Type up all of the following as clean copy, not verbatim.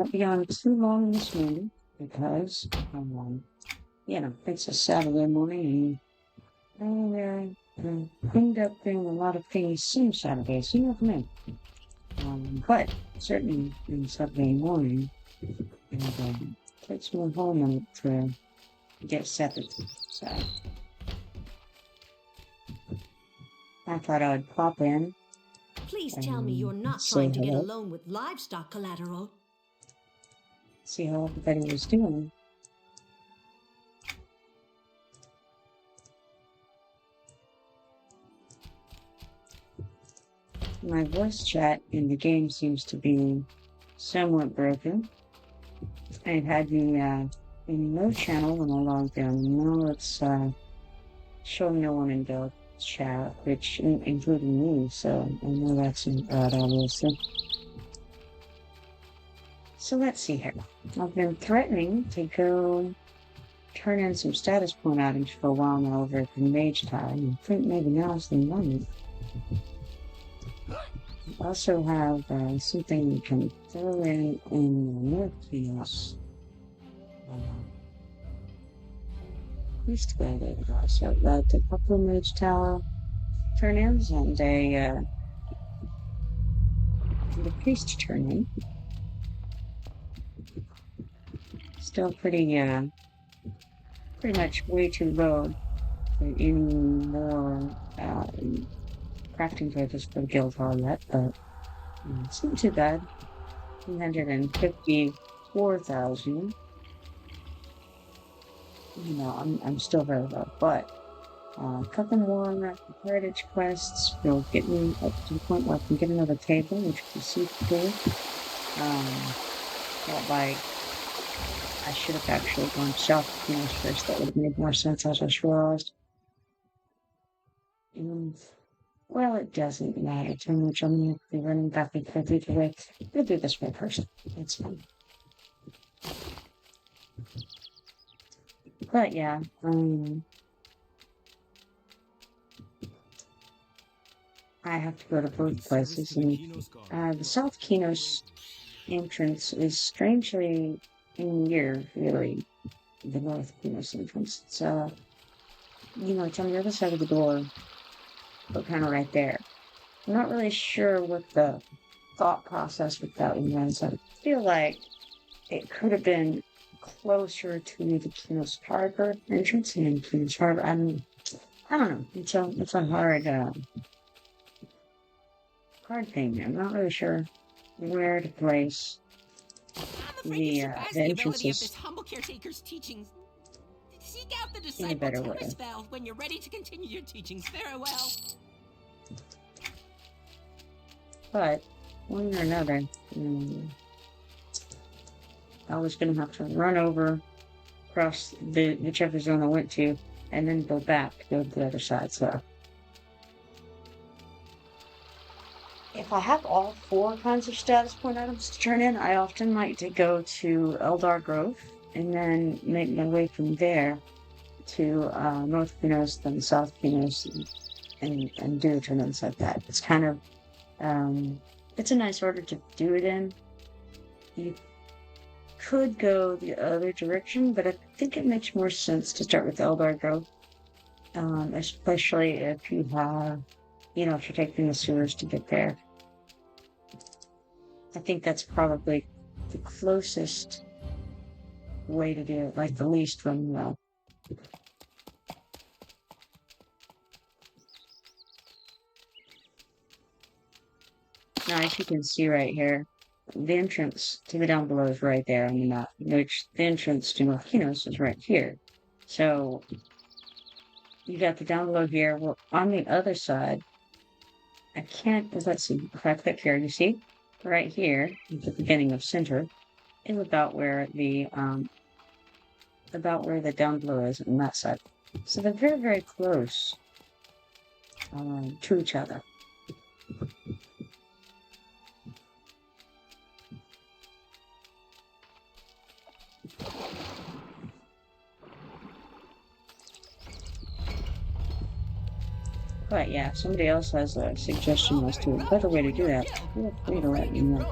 Won't be on too long this morning because, it's a Saturday morning and they're cleaned up doing a lot of things some Saturdays, you know what I mean? But certainly on Saturday morning, and takes me a whole minute to get settled. So I thought I'd pop in. Please tell me you're not trying to get a loan with livestock collateral. See how everybody was doing. My voice chat in the game seems to be somewhat broken. It had me in no channel when I logged in. Now it's showing no one in the chat, which including me, so I know that's bad, obviously. So let's see here. I've been threatening to go turn in some status point items for a while now over at the Mage Tower, and I think maybe now's the moment. I also have something you can throw in the North Fields. Used to go there, so that's a couple of Mage Tower turn-ins and a priest turn-in. Still pretty much way too low for any more crafting tables for the guild hall yet, but it's not too bad. 254,000. I'm still very low, but a couple more heritage quests will get me up to the point where I can get another table, which you can see today. I should have actually gone south first. That would have made more sense, as I just realized. Well, it doesn't matter too much. I'm going to be running back and forth either way. We'll do this way first. It's fine. But yeah, I have to go to both places, and the South Kinos entrance is strangely near, really, the North Kinos entrance. It's, it's on the other side of the door, but kind of right there. I'm not really sure what the thought process with that was. I feel like it could have been closer to the Kinos Harbor entrance and Kinos Harbor. I don't know. It's a hard thing. I'm not really sure where to place the entrances of this humble caretaker's teachings. Seek out the in a disciple better way. Temperspell when you're ready to continue your teachings. Farewell. But one or another, I was going to have to run over across whichever zone I went to, and then go back to go to the other side. So if I have all 4 kinds of status point items to turn in, I often like to go to Eldar Grove and then make my way from there to North Kinos, then South Kinos, and do turn-ins like that. It's kind of it's a nice order to do it in. You could go the other direction, but I think it makes more sense to start with Eldar Grove, especially if you have, if you're taking the sewers to get there. I think that's probably the closest way to do it, like the least from Now, as you can see right here, the entrance to the down below is right there on the map, which the entrance to North Kinos is right here. So you got the down below here. Well, on the other side, I can't, let's see, if I click here, you see, right here, at the beginning of center, is about where the down below is on that side. So they're very, very close to each other. But yeah, if somebody else has a suggestion as to a better way to do that, feel free to let me know.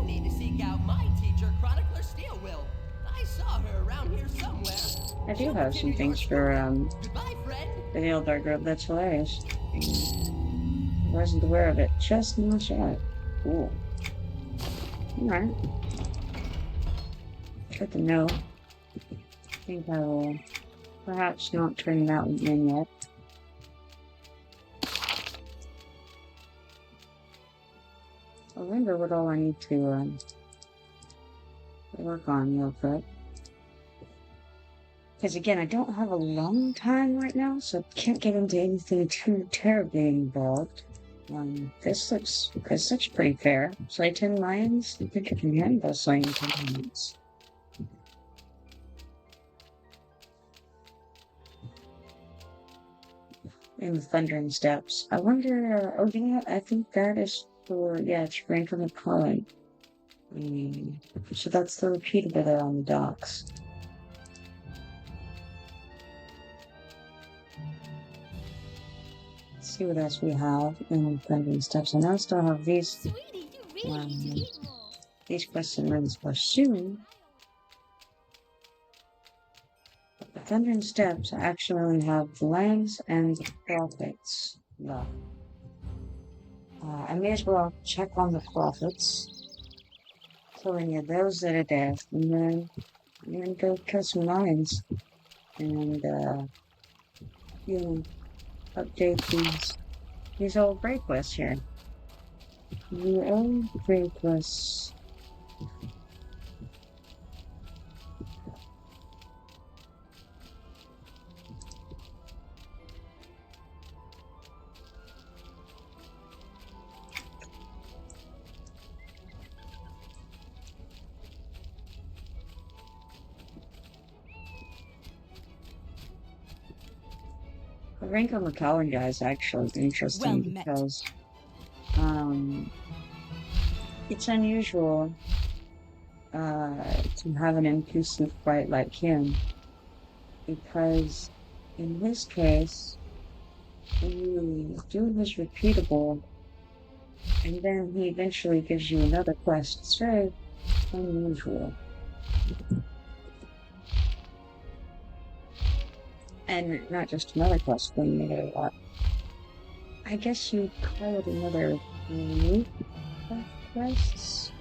no need to seek out my teacher, Chronicler Steelwill. I saw her around here somewhere. I do have some things for Goodbye, friend. the Eldar group. That's hilarious. I wasn't aware of it. Just now shot. Cool. Alright. Good to know. I think I will perhaps not turn that one in yet. I wonder what all I need to work on real quick. Because again, I don't have a long time right now, so I can't get into anything too terribly involved. This looks pretty fair. Slay 10 lions? I think I can handle slaying 10 lions. In the Thundering Steps. I wonder, oh yeah, I think that is for, yeah, it's rank on the card. So that's the repeatable there on the docks. Let's see what else we have in the Thundering Steps. And I still have these, these quests and runs for soon. But the Thundering Steps, I actually only have the lands and the prophets left. I may as well check on the prophets. Killing those that are death, and then go kill some lions. And, you know, update these old break quests here. The old break quests. The rank on the Cowan guy is actually interesting because it's unusual to have an NPC quite like him, because in his case you do his repeatable and then he eventually gives you another quest. It's very unusual. And not just another quest, but another, I guess you'd call it another loop of quests.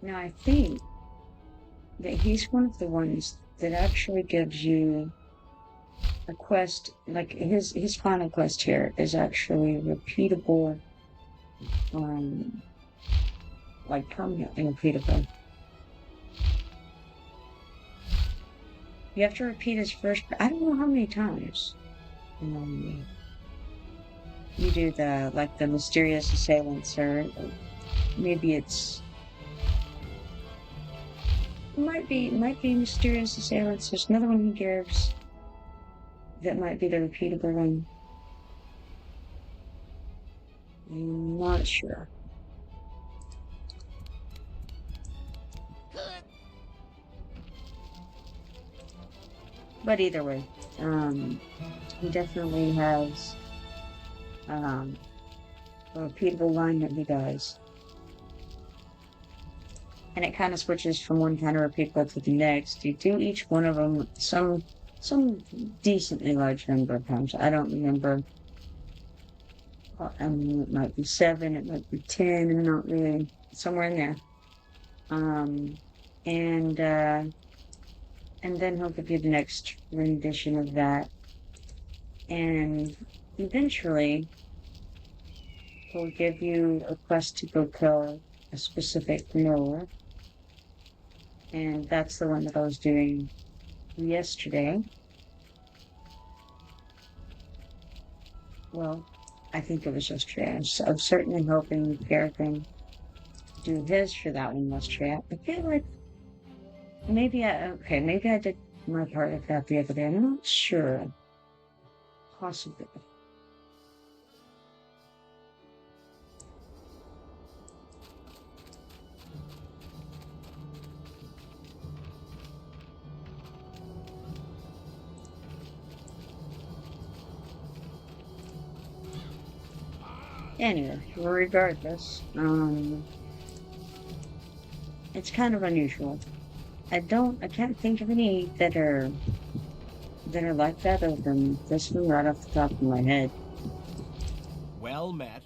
Now I think that he's one of the ones that actually gives you a quest, like his final quest here is actually repeatable, like permanently repeatable. You have to repeat his first, I don't know how many times. You do the mysterious assailants, or maybe it's might be mysterious assailants. There's another one he gives that might be the repeatable one. I'm not sure. But either way, he definitely has a repeatable line that he does. And it kind of switches from one kind of repeatable to the next. You do each one of them some decently large number of times. I don't remember. I mean, it might be 7, it might be 10, and not really somewhere in there. And then he'll give you the next rendition of that. And eventually, he'll give you a quest to go kill a specific gnoll. And that's the one that I was doing yesterday. Well, I think it was yesterday. I'm certainly hoping Gareth can do his for that one yesterday. I feel like maybe I did my part of that the other day. I'm not sure. Possibly. Anyway, regardless, it's kind of unusual. I can't think of any that are like that other than this one right off the top of my head. Well met.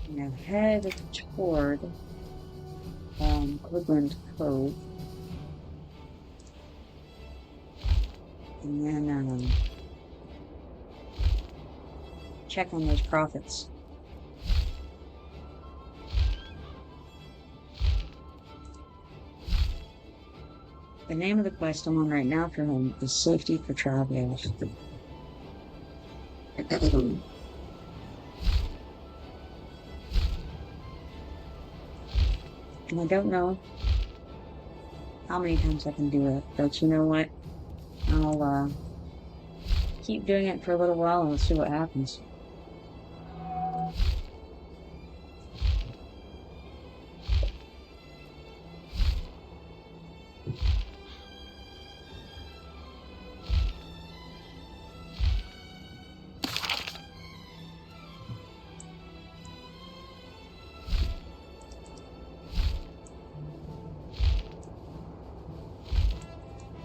Now head toward Coldwind Cove. And then check on those prophets. The name of the quest I'm on right now for him is Safety for Travelers. And I don't know how many times I can do it, but you know what? I'll keep doing it for a little while and we'll see what happens.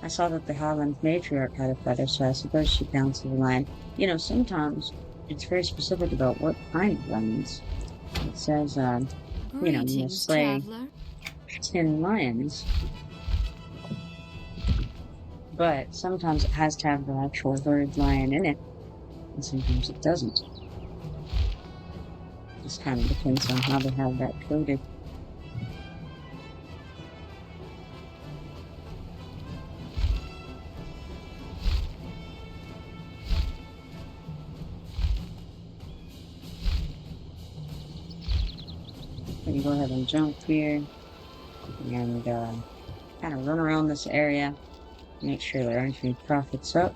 I saw that the Highland Matriarch had a feather, so I suppose she counts as a lion. You know, sometimes it's very specific about what kind of lions. It says, you know, you slay 10 lions. But sometimes it has to have the actual word lion in it, and sometimes it doesn't. Just kind of depends on how they have that coded. You go ahead and jump here and kind of run around this area, make sure there aren't any prophets up.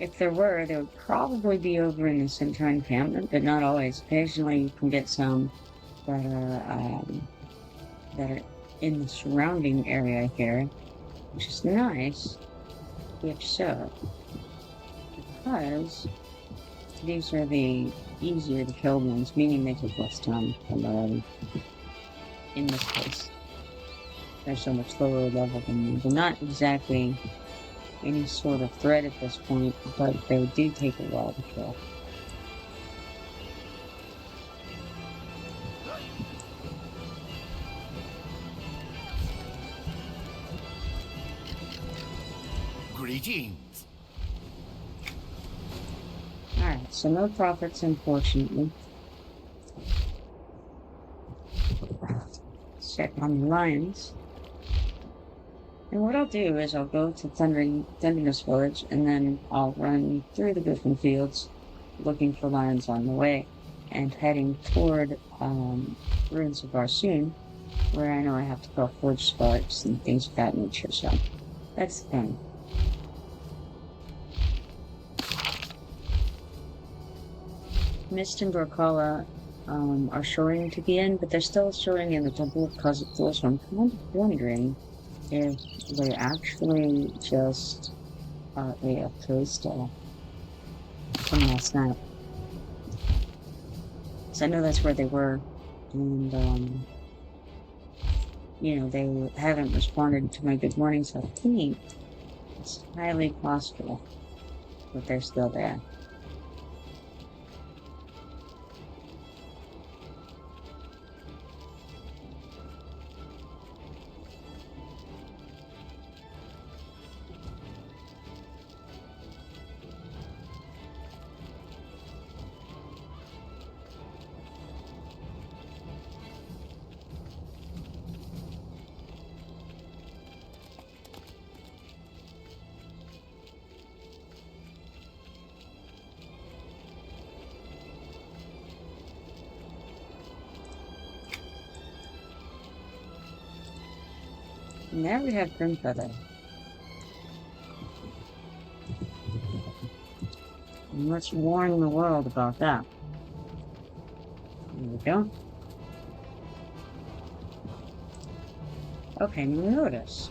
If there were, they would probably be over in the center encampment, but not always. Occasionally you can get some that are in the surrounding area here, which is nice, if so, because these are the easier to kill ones, meaning they take less time than already. In this case, they're so much lower level than me. They're not exactly any sort of threat at this point, but they do take a while to kill. Greetings. Alright, so no prophets, unfortunately. Check on the lions. And what I'll do is I'll go to Thunderness Village, and then I'll run through the different fields, looking for lions on the way, and heading toward Ruins of Barsoon, where I know I have to go forge sparks and things of that nature, so that's the thing. Mist and Brokala are showing to the end, but they're still showing in the Temple of Khazad-dûr, so I'm kind of wondering if they actually just are a playstyle from last night. So I know that's where they were, and you know, they haven't responded to my good morning, so I think it's highly possible that they're still there. And there we have Grimfeather. And let's warn the world about that. There we go. Okay, notice.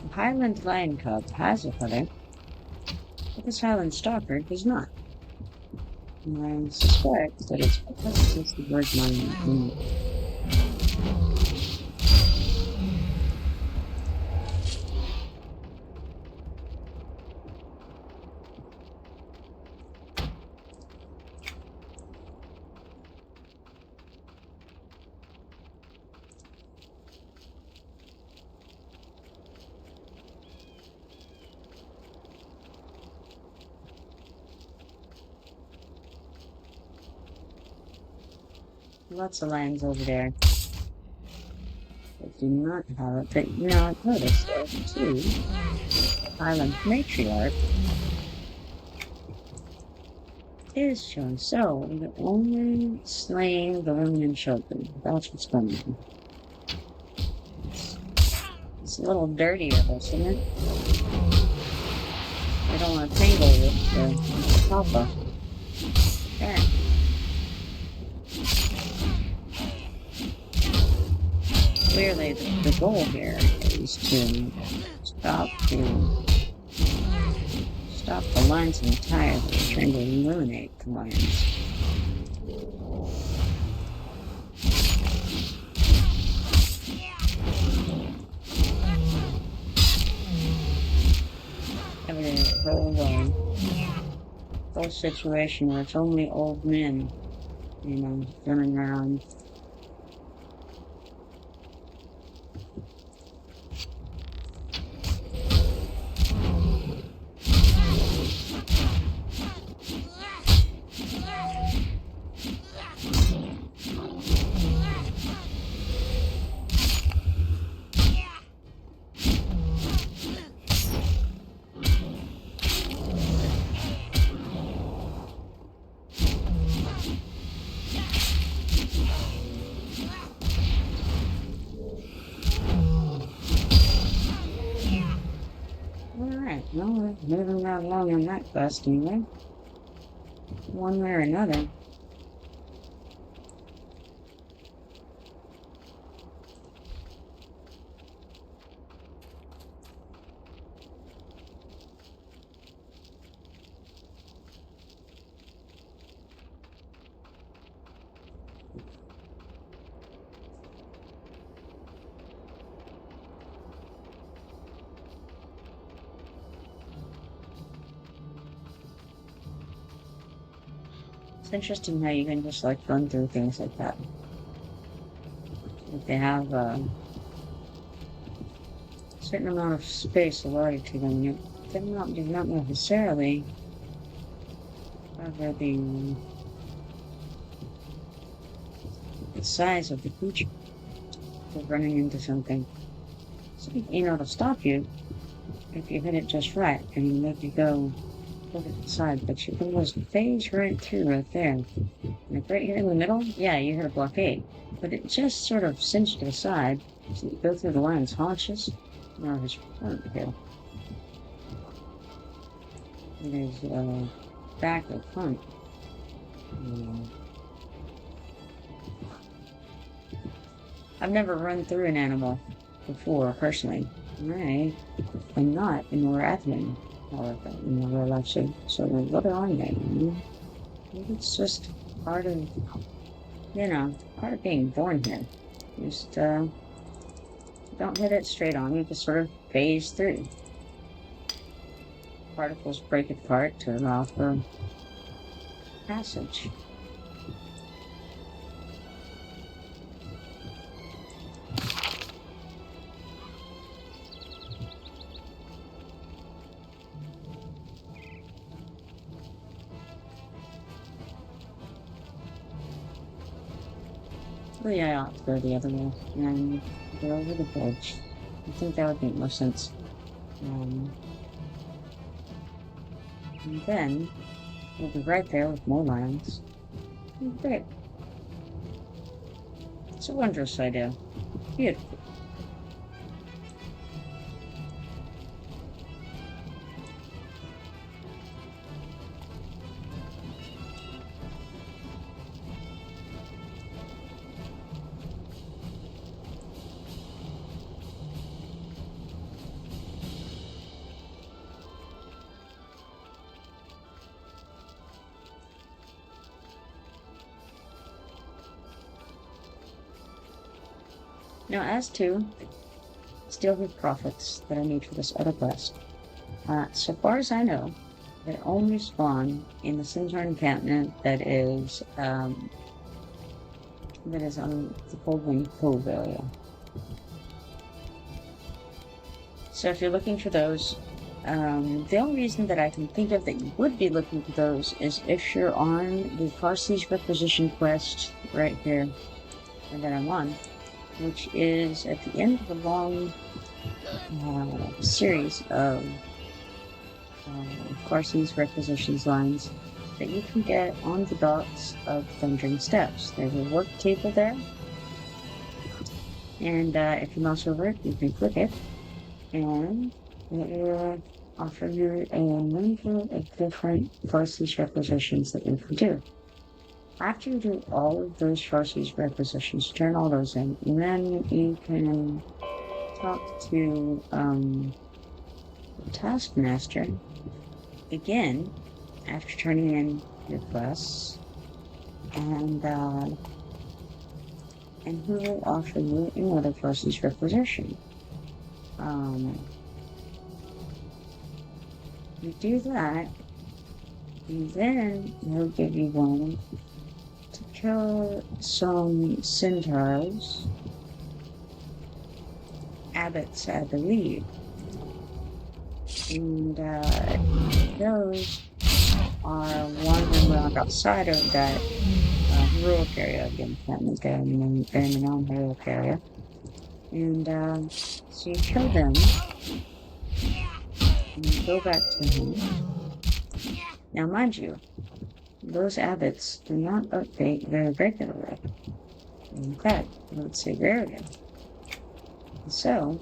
The Highland Lion Cub has a feather. but this Highland Stalker does not. And I suspect that it's because it's the word mine. Lots of lands over there. I do not have it, but you know, I've noticed there too. Highland Matriarch is shown. So, we're only slaying the women and children. That's what's going on. It's a little dirty of us, isn't it? I don't want to tangle with the alpha. There. Clearly, the goal here is to stop the lines entirely, trying to eliminate the lines. Having a whole situation where it's only old men, you know, running around. Well, we're moving right along on that quest anyway. One way or another. It's interesting how you can just like run through things like that. If they have a certain amount of space allotted to them, they're not necessarily cover the size of the creature for running into something. So, you know, to stop you if you hit it just right and make you go over the side, but you can just phase right through right there. Like right here in the middle, yeah, you hit a blockade, but it just sort of cinched to the side, so you go through the lion's haunches, or his front here. And his back or front. I've never run through an animal before, personally. I'm not in Morathian, however, in real life, so what are on there? Maybe it's just part of, part of being born here. Just, don't hit it straight on, you just sort of phase through. Particles break apart to allow for passage. Maybe I ought to go the other way and go over the bridge. I think that would make more sense. And then we'll be right there with more lions. Great. It's a wondrous idea. Beautiful. Now, as to Steelhoof Prophets that I need for this other quest, so far as I know, they only spawn in the Centaur encampment that is on the Coldwind Cove area. So if you're looking for those, the only reason that I can think of that you would be looking for those is if you're on the Far Seas Requisition quest right here, and that I'm on, which is at the end of a long series of Far Seas Requisitions lines that you can get on the docks of Thundering Steps. There's a work table there, and if you mouse over it, you can click it, and it will offer you a number of different Far Seas Requisitions that you can do. After you do all of those Far Seas Requisitions, turn all those in, and then you can talk to the Taskmaster again after turning in your quests, and who will offer you another Far Seas Requisition. You do that, and then he'll give you one to kill some centaurs, abbots, I believe. And those are wandering around outside of that heroic area of the encampment there in the non-heroic area. And so you kill them, and you go back to him. Now, mind you, those abbots do not update very regularly. In fact, I would say rarely. So,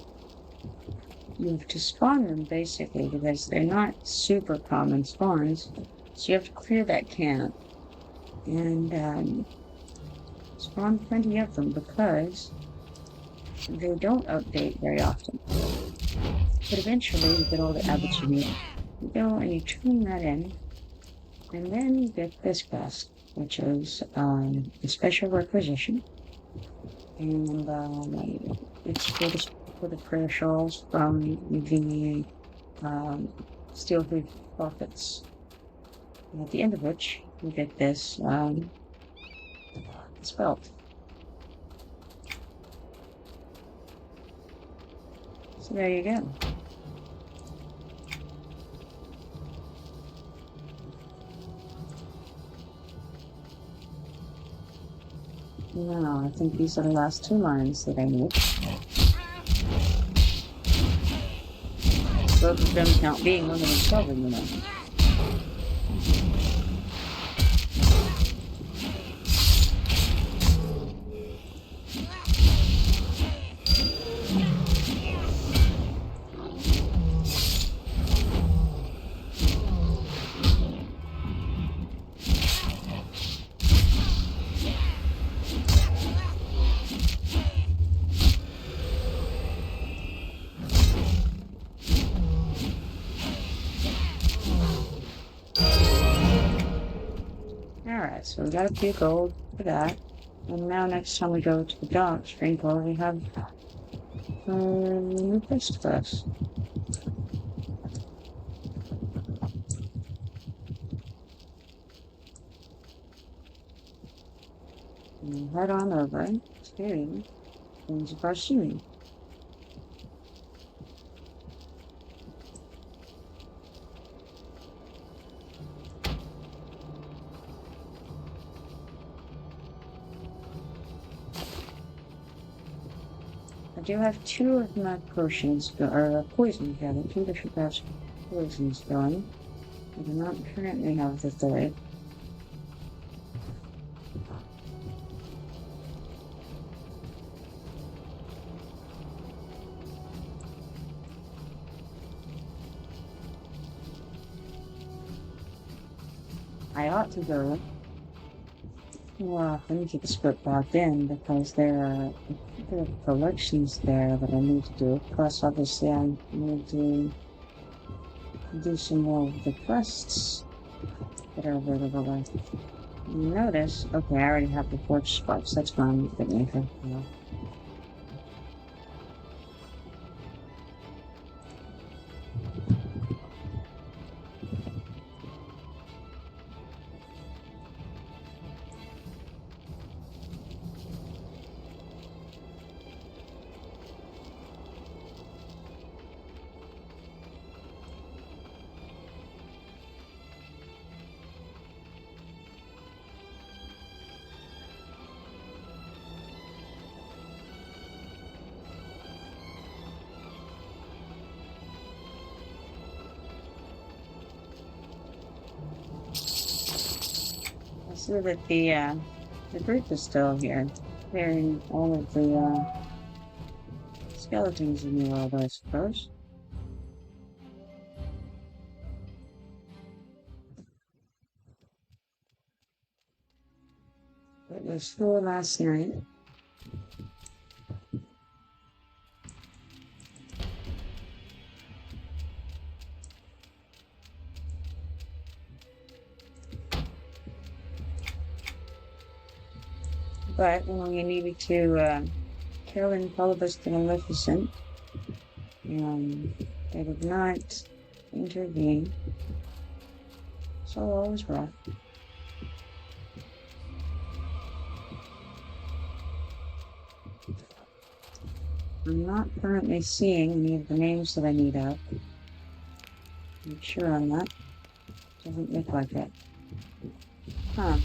you have to spawn them basically because they're not super common spawns. So you have to clear that camp and spawn plenty of them because they don't update very often. But eventually you get all the abbots you need. You go and you tune that in, and then you get this quest, which is a special requisition. And it's for the prayer shawls from the Steelhoof Prophets. And at the end of which you get this belt. So there you go. Now, I think these are the last two lines that I need. Both of them count being one of themselves, you know. So we got a few gold for that. And now next time we go to the docks, Rainbow, we have a new quest for us. And we head on over to Groans of our shiny. I do have two of my potions, or poisons, rather, two different types of poisons going. I do not currently have the third. I ought to go. Well, I need to get the script logged in because there are collections there that I need to do. Plus, obviously, I need to do some more of the quests that are available there. You notice, okay, I already have the forge sparks. That's gone a bit later. So that the group is still here, clearing all of the skeletons in the world, I suppose. It was full last night. But when we needed to kill and Colobus the Maleficent, they did not intervene. So all was well. I'm not currently seeing any of the names that I need out. I'm sure on that. Doesn't look like it. Huh.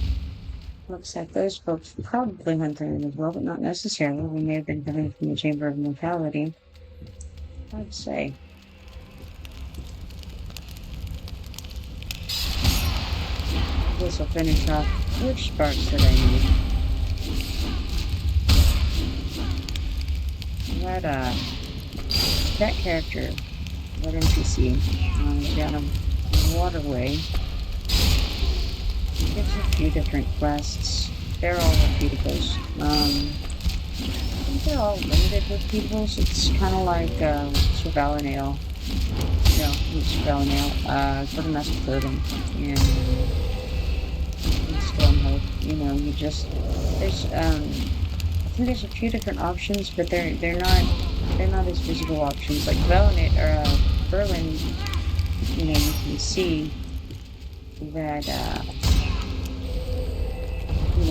Looks like those folks probably went through it as well, but not necessarily. We may have been coming from the Chamber of Mortality. I'd say. This will finish off which sparks that I need. That character, that NPC, down a waterway, gives a few different quests. They're all repeatables. I think they're all limited repeatables. It's kind of like Surveillanail. No, not Surveillanail. Go to Master Clothing and Stormhold. You just I think there's a few different options, but they're not as visible options like Berlin. You can see that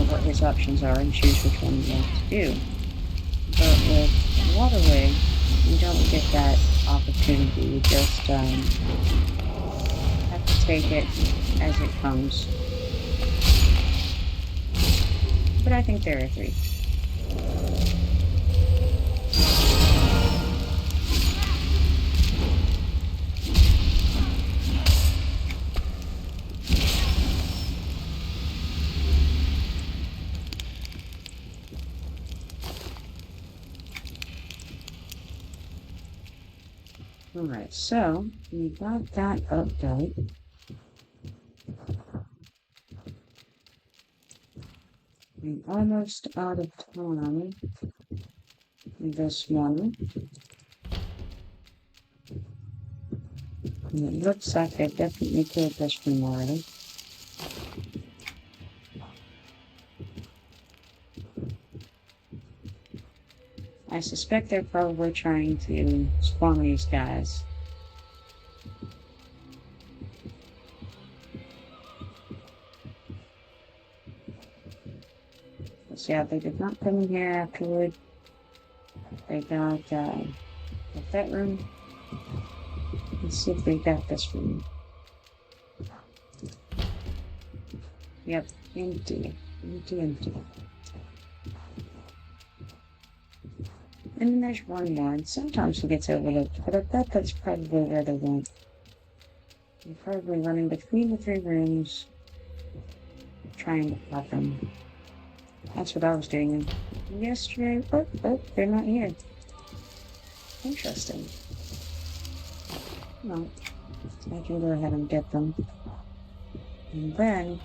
what his options are and choose which one you want to do. But with Waterway, you don't get that opportunity. You just have to take it as it comes. But I think there are three. Alright, so we got that update. I'm almost out of time this morning. And it looks like I definitely killed this one already. I suspect they're probably trying to spawn these guys. So yeah, they did not come in here afterward. They got the vet room. Let's see if they got this room. Yep, empty. Empty. And then there's one more, and sometimes it gets overlooked, but I bet that's probably where they went. They're probably running between the three rooms, trying to pop them. That's what I was doing yesterday. Oh, they're not here. Interesting. Well, I can go ahead and get them. And then,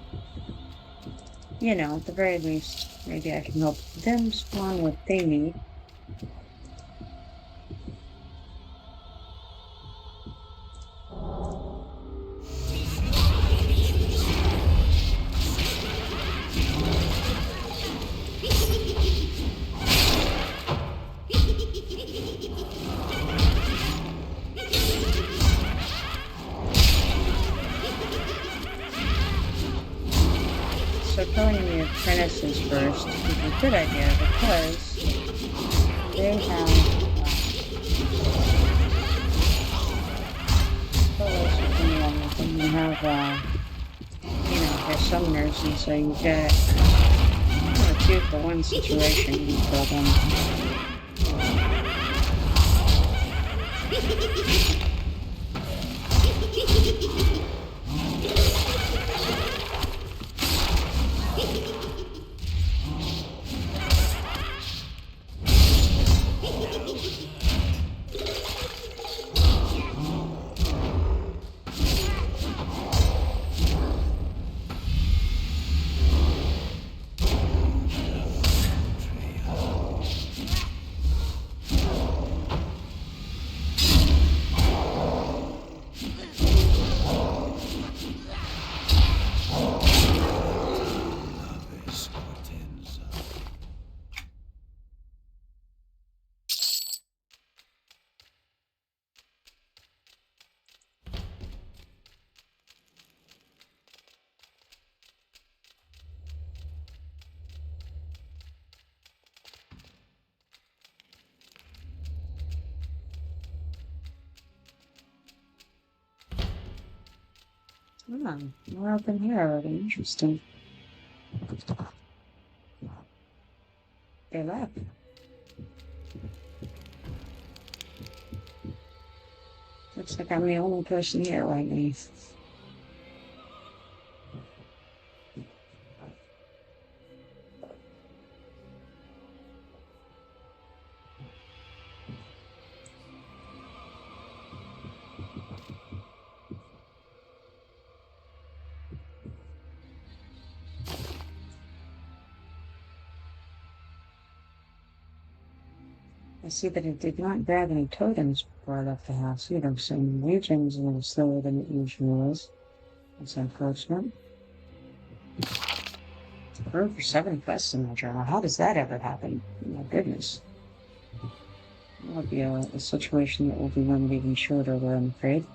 at the very least, maybe I can help them spawn what they need. So killing the apprentices first is a good idea because they have fellows within them, and you have their summoners, and so you get a 2-for-1 situation for them. Ah, more open here already. Interesting. They left. Looks like I'm the only person here right now. I see that it did not grab any totems before I left the house either, so regions a little slower than it usually is. That's unfortunate. Grew for 7 quests in my journal. How does that ever happen? My goodness. That'll be a situation that will be limited and shorter, I'm afraid.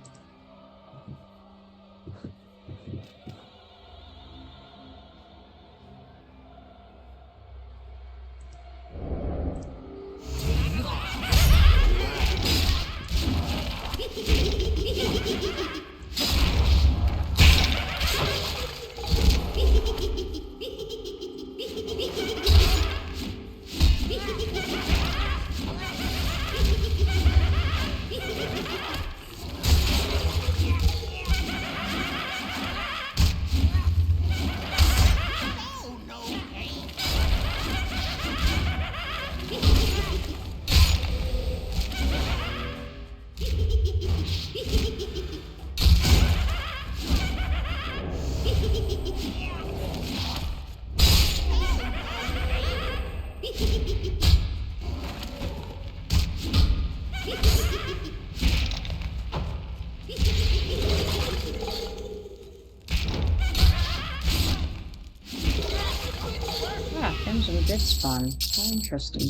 Did spawn. How interesting.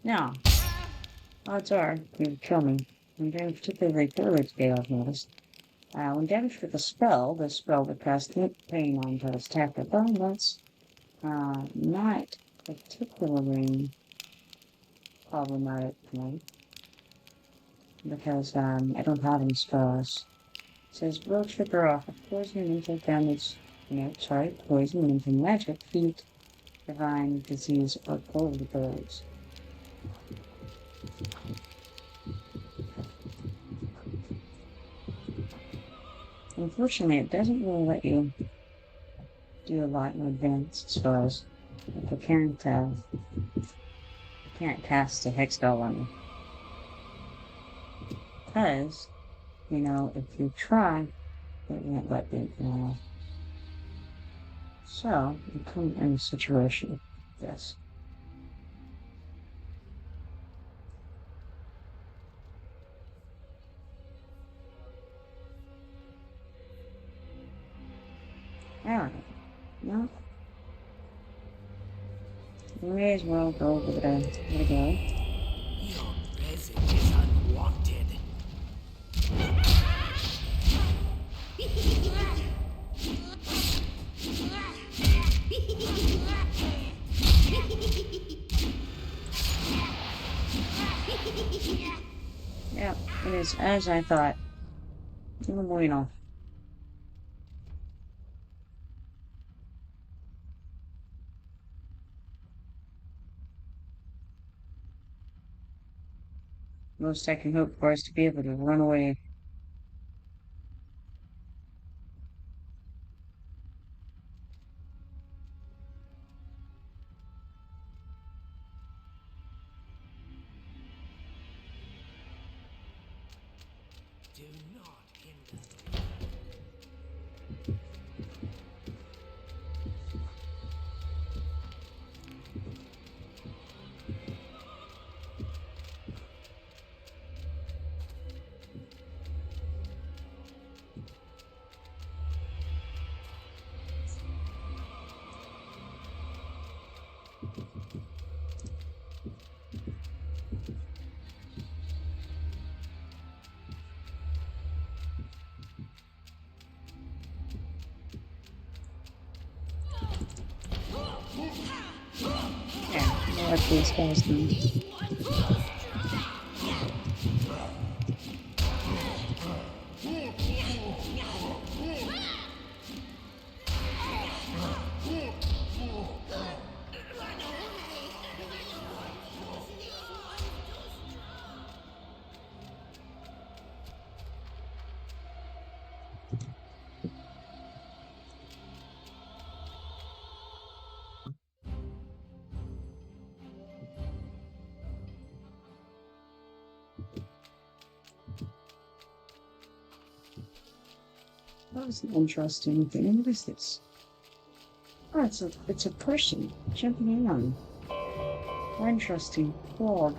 Now, odds are you'd kill me. I'm doing particularly poorly today, I've noticed. When damaged with a spell, the spell would cast pain onto its attacker. But that's not particularly problematic for me, because I don't have any spells. It says, will trigger off a poison and inflict damage, poison and inflict magic, feat, divine, disease, or cold abilities. Unfortunately, it doesn't really let you do a lot in advance as far as if you can't cast a hex spell on you. Because if you try, it won't let you. So, you come in a situation like this. Alright. No. You may as well go over there. There we go. Your presence is unwanted. Yeah, it is as I thought. Bueno. Most I can hope for is to be able to run away. Do not hinder. What these guys need. That was an interesting thing. What is this? Oh, it's a person jumping on. Interesting frog.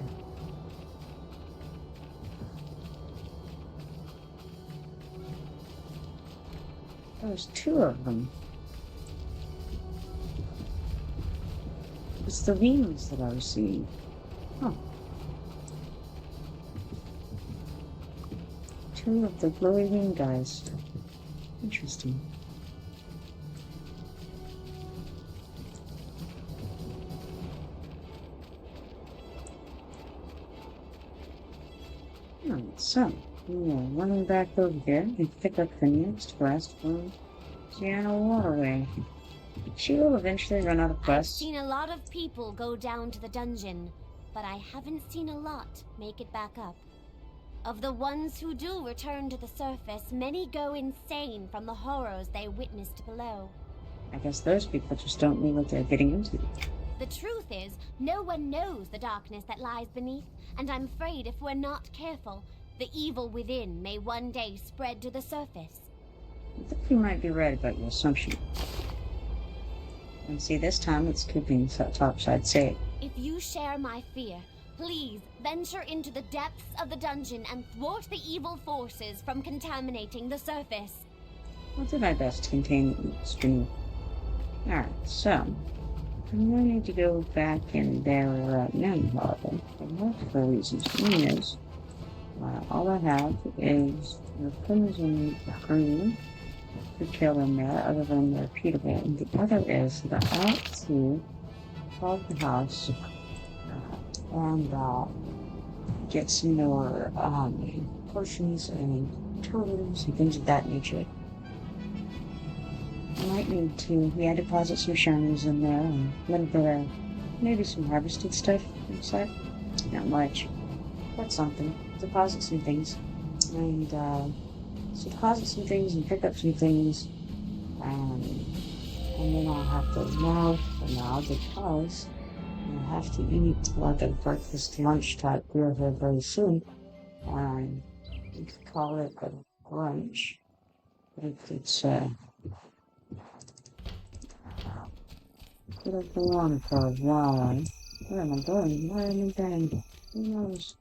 There's two of them. It's the wings that I was seeing. Huh. Two of the glowy wing guys. Interesting. Alright, so running back over there and pick up the next quest from Sienna Waterway. She will eventually run out of quests. I've seen a lot of people go down to the dungeon, but I haven't seen a lot make it back up. Of the ones who do return to the surface, many go insane from the horrors they witnessed below. I guess those people just don't know what they're getting into. The truth is, no one knows the darkness that lies beneath, and I'm afraid if we're not careful, the evil within may one day spread to the surface. I think you might be right about your assumption. And see, this time it's keeping topside safe. If you share my fear, please venture into the depths of the dungeon and thwart the evil forces from contaminating the surface. I'll do my best to contain the stream. Alright, so I'm going to need to go back in there right now, however, for multiple reasons. One is, all I have is the crimson green to kill in there, other than the repeatable, and the other is the outside of the house, and get some more potions and totems and things of that nature. I might need to, deposit some shinies in there and a little bit of, maybe some harvested stuff inside. Not much, but something. Deposit some things. And, so deposit some things and pick up some things. And then I'll have to now, because I have to eat like a breakfast lunch type deal here very soon. And you could call it a brunch. It's, could have been on for a while. What am I doing? Why am I doing? Who knows?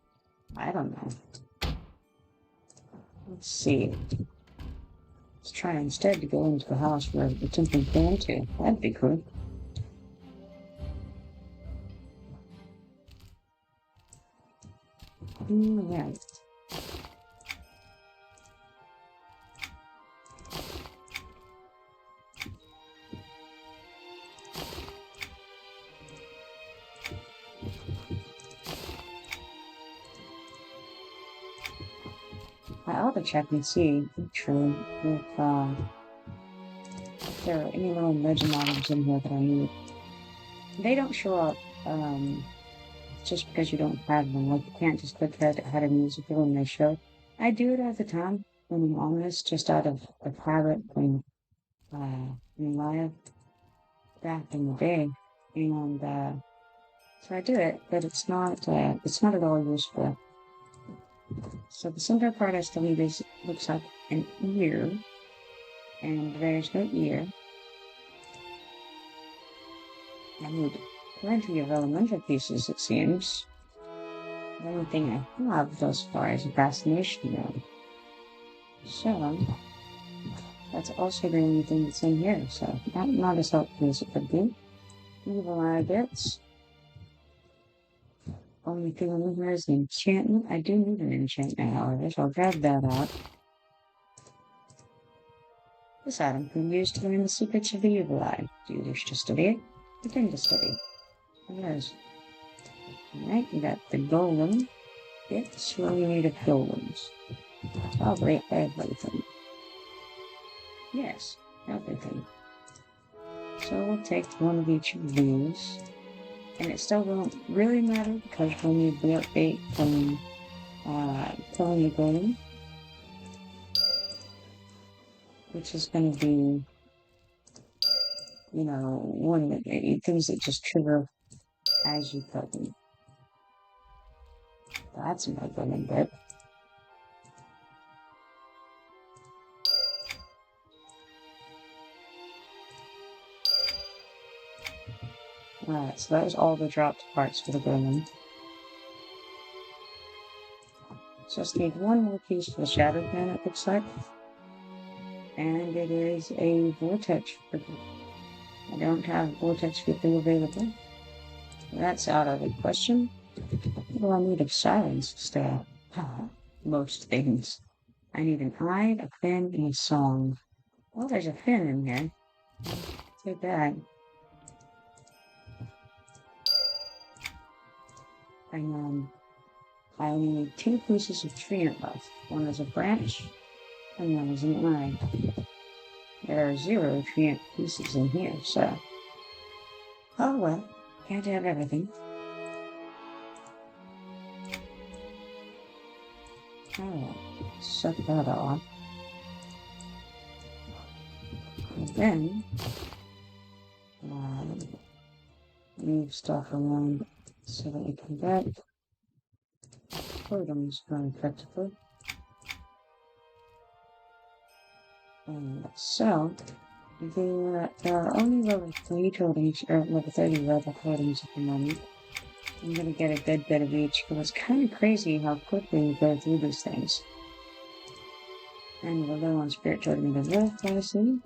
I don't know. Let's see. Let's try instead to go into the house where the attempting to go into. That'd be cool. Right. I ought to check and see, actually, if there are any little legend items in here that I need. They don't show up just because you don't have them. Like, you can't just click head of music when they show. I do it all the time, when I'm honest, just out of habit when live back in the day. And so I do it, but it's not at all useful. So the center part I still need looks like an ear, and there's no ear. I need plenty of elemental pieces, it seems. The only thing I have thus far is a fascination node. So that's also the only thing that's in here, so not as helpful as it could be. Evil eye bits. Only thing in here is the enchantment. I do need an enchantment, however, so I'll grab that out. This item can be used to learn the secrets of the evil eye. Do you wish to study it? Pretend to study. Yes. Alright, we got the golem bits. We only need a golems. Probably everything. Yes, everything. So we'll take one of each of these. And it still won't really matter because we'll need the update from killing the golem, which is going to be, you know, one of the things that just trigger as you kill them. That's my golem bit. Alright, so that was all the dropped parts for the golem. Just need one more piece for the Shadow Man, it looks like. And it is a Vortex Cripple. I don't have Vortex Cripple available. That's out of the question. Well, I need a silence still. Most things. I need an eye, a fin, and a song. Well, there's a fin in here. Take that. And I only need 2 pieces of treant left. One is a branch, and one is an eye. There are 0 treant pieces in here, so... Oh well, can't have everything. Oh, suck that off. And then... leave stuff around so that we can get totems going effectively. And so, there are only level 3 totems, or level 30 level totems at the moment. I'm gonna get a good bit of each, because it's kind of crazy how quickly we go through these things. And we're low on spirit totem as well, I see.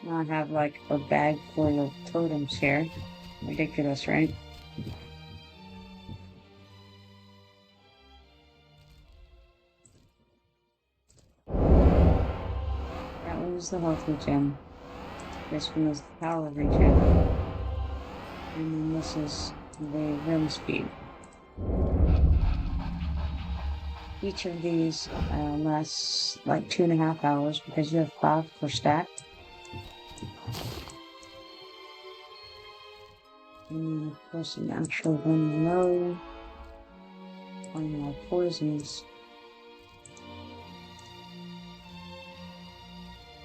Now I have like a bag full of totems here. Ridiculous, right? That one is the health regen. This one is the power regen. And then this is the rim speed. Each of these lasts like 2.5 hours because you have 5 per stack. And then of course an actual one low, one more poisons.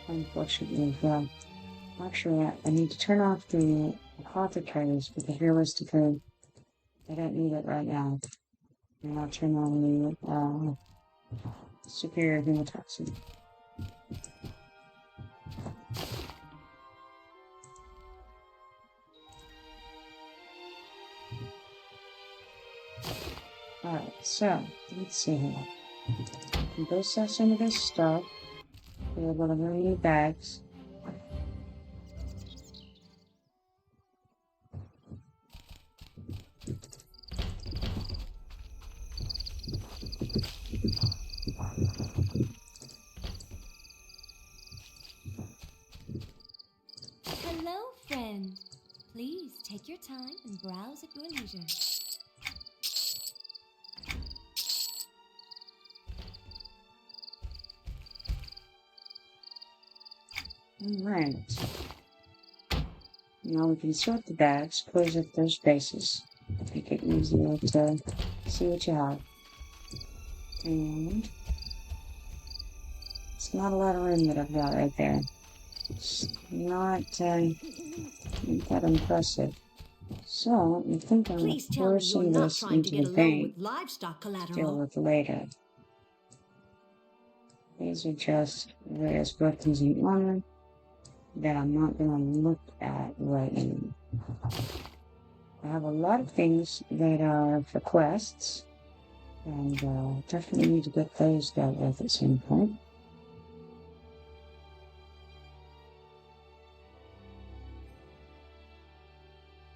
Unfortunately, well, actually I need to turn off the apothecaries because realistically I don't need it right now. And I'll turn on the superior hemotoxin. Alright, so, let's see here. We can go sell some of this stuff. We're going to need bags. Hello, friend. Please take your time and browse at your leisure. Alright. Now we can sort the bags, close up those spaces. Make it easier to see what you have. And it's not a lot of room that I've got right there. It's not that impressive. So I think I'm Please tell me you're forcing not this trying to into get the a loan bank with livestock to deal collateral. with later. These are just various buttons in honor that I'm not going to look at right now. I have a lot of things that are for quests, and definitely need to get those dealt with at some point.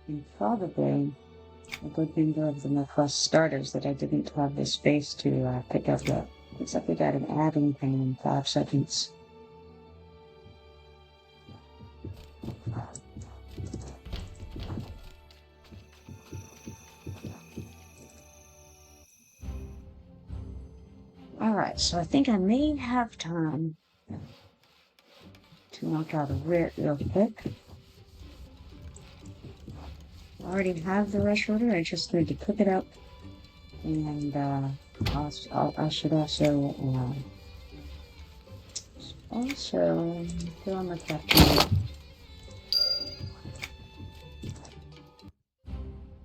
And probably a good number of them are quest starters that I didn't have the space to pick up yet. Looks like we got an adding thing in 5 seconds. Alright, so I think I may have time to knock out a writ real quick. I already have the rush order, I just need to cook it up. And I should also put on my crafting.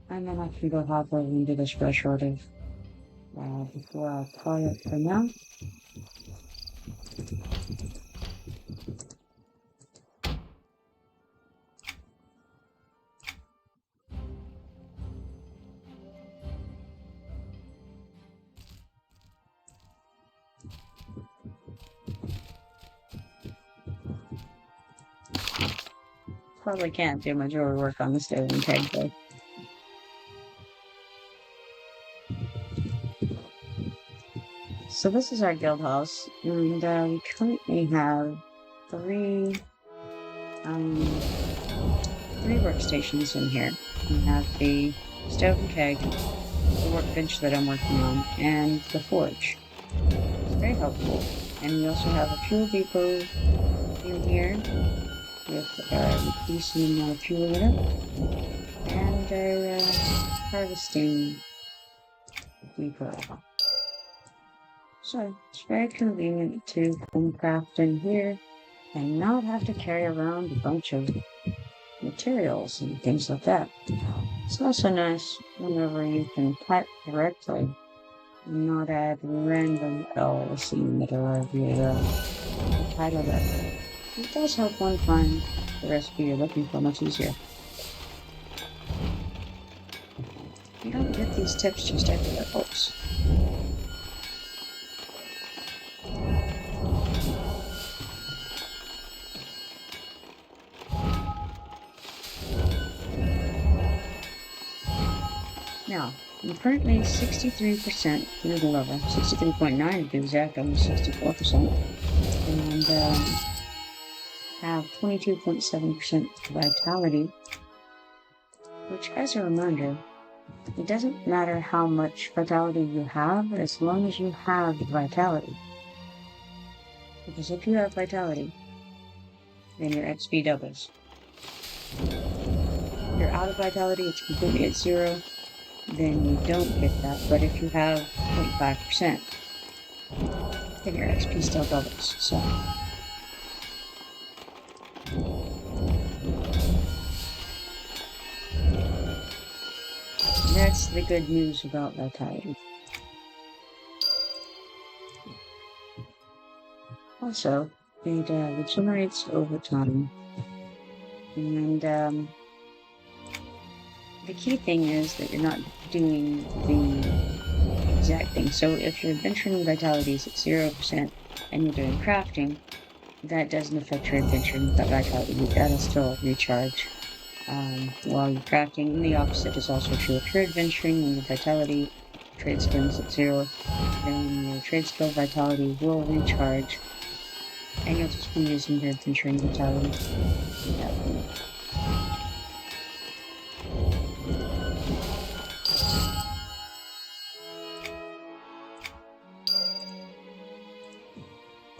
And then I can go hop over and do this rush order before I call it for now. Probably can't do my jewelry work on the stove and keg though. So this is our guild house, and we currently have three workstations in here. We have the stove and keg, the workbench that I'm working on, and the forge. It's very helpful. And we also have a fuel depot in here with a decent amount of fuel in it, and a harvesting depot. So it's very convenient to come craft in here and not have to carry around a bunch of materials and things like that. It's also nice whenever you can type directly, not add random L's in the middle of your title there. It does help one find the recipe you're looking for much easier. You don't get these tips just everywhere, folks. Now, I'm currently 63% through the level, 63.9 to be exact, almost 64%, and have 22.7% vitality, which, as a reminder, it doesn't matter how much vitality you have, as long as you have the vitality. Because if you have vitality, then your XP doubles. If you're out of vitality, it's completely at 0. Then you don't get that, but if you have 0.5%, then your XP still doubles, so. That's the good news about vitality. Also, it regenerates over time, and the key thing is that you're not doing the exact thing. So if your adventuring vitality is at 0% and you're doing crafting, that doesn't affect your adventuring vitality. That'll still recharge while you're crafting. And the opposite is also true. If you're adventuring and your vitality trade skill is at 0, then your trade skill vitality will recharge, and you'll just be using your adventuring vitality.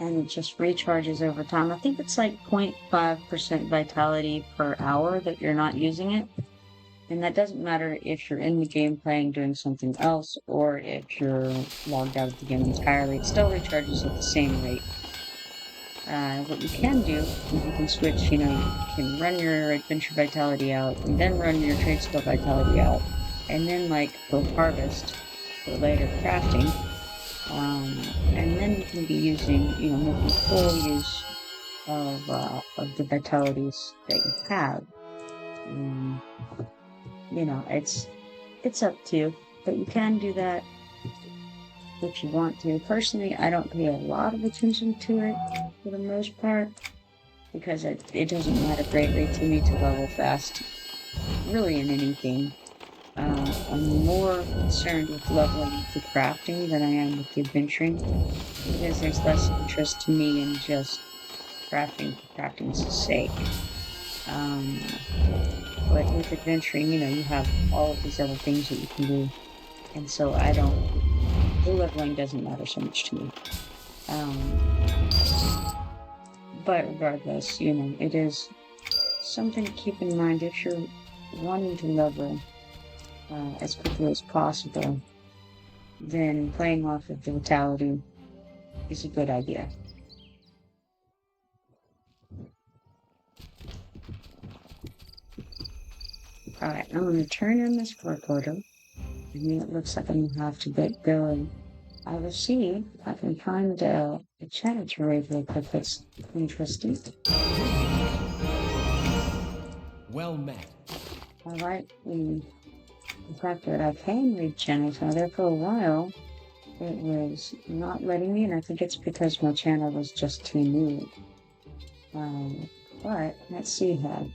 And it just recharges over time. I think it's like 0.5% vitality per hour that you're not using it. And that doesn't matter if you're in the game playing doing something else, or if you're logged out of the game entirely. It still recharges at the same rate. What you can do is you can switch, you can run your adventure vitality out, and then run your trade skill vitality out, and then go harvest for later crafting. And then you can be using, making full use of the vitalities that you have. It's up to you, but you can do that if you want to. Personally, I don't pay a lot of attention to it for the most part, because it doesn't matter greatly to me to level fast, really, in anything. I'm more concerned with leveling the crafting than I am with the adventuring, because there's less interest to me in just crafting for crafting's sake. But with adventuring, you have all of these other things that you can do, and so I don't the leveling doesn't matter so much to me. But regardless, you know, it is something to keep in mind if you're wanting to level as quickly as possible. Then playing off of the vitality is a good idea. Alright, I'm going to turn in this work order. And it looks like I'm going to have to get going. I will see if I can find a channel to raid real quick that's interesting. Well met. Alright, the fact that I can read channels now there for a while, it was not letting me, and I think it's because my channel was just too new. But let's see how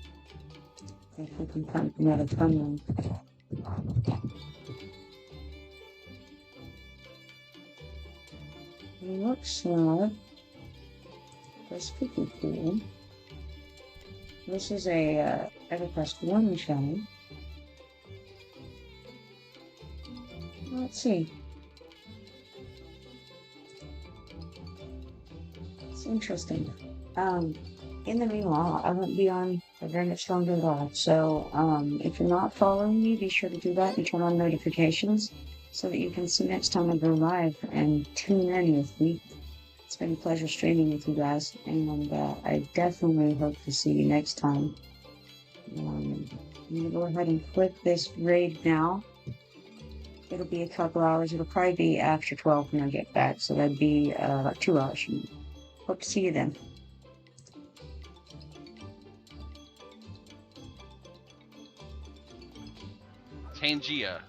if we can find another fun one. Looks like this could be cool. This is a EverQuest 1 channel. Let's see. It's interesting. In the meanwhile, I won't be on for very much longer at all. So, if you're not following me, be sure to do that and turn on notifications so that you can see next time I go live and tune in with me. It's been a pleasure streaming with you guys, and I definitely hope to see you next time. I'm going to go ahead and click this raid now. It'll be a couple hours. It'll probably be after 12 when I get back, so that'd be about 2 hours from now. Hope to see you then. Tangia.